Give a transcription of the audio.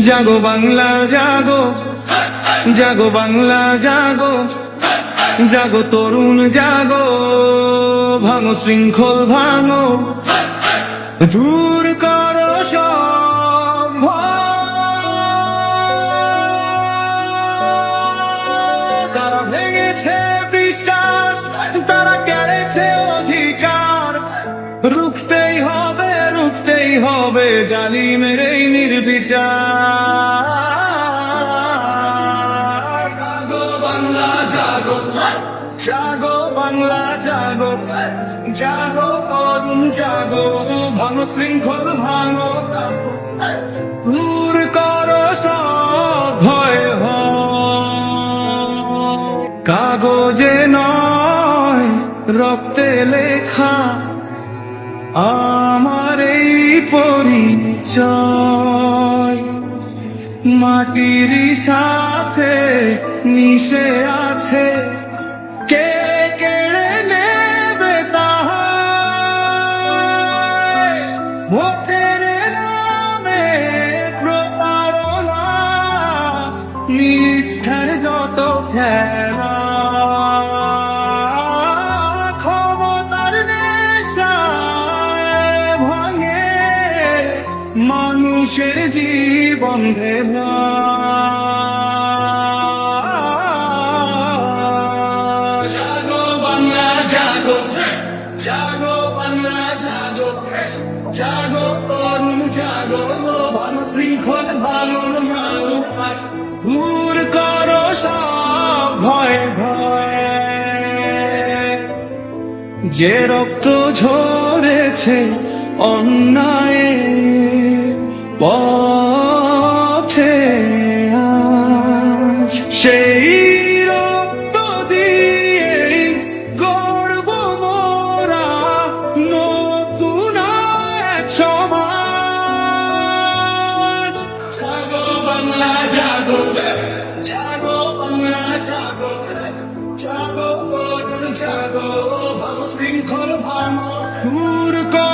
জাগো বাংলা জাগো, জাগো বাংলা জাগো, জাগো তরুণ জাগো, ভাঙো শৃঙ্খল ভাঙো, দূর করো সব ভয়। তারা ভেঙেছে বিশ্বাস, তারা কেড়েছে অধিকার, রুখতেই হবে, রুখতেই হবে জালিমের এই নির্বিচার। জাগো বাংলা জাগো, জাগো বাংলা জাগো, জাগো তরুণ জাগো, ভাঙো শৃঙ্খল ভাঙো, দূর করো সব ভয়। কাগজে নয় রক্তে লেখা আমার এই পরিচয়, মাটির সাথে মিশে আছে, কে কেড়ে নেবে তাহার। মুখের নামে প্রতারণা, মিথ্যার যত খেলা, ক্ষমতার নেশায় ভাঙে মানুষের জীবন ভেলা। জাগো বাংলা জাগো, জাগো বাংলা জাগো, জাগো তরুণ জাগো, ভাঙো শৃঙ্খল ভাঙো, ভাঙো দূর করো সব ভয় ভয়। যে রক্ত ঝরেছে অন্যায়ের পথে আজ, সেই রক্ত দিয়ে গড়ব মোরা নতুন এক সমাজ। জাগো বাংলা জাগো, জাগো বাংলা জাগো, জাগো তরুণ জাগো, ভাঙো শৃঙ্খল ভাঙো, দূর করো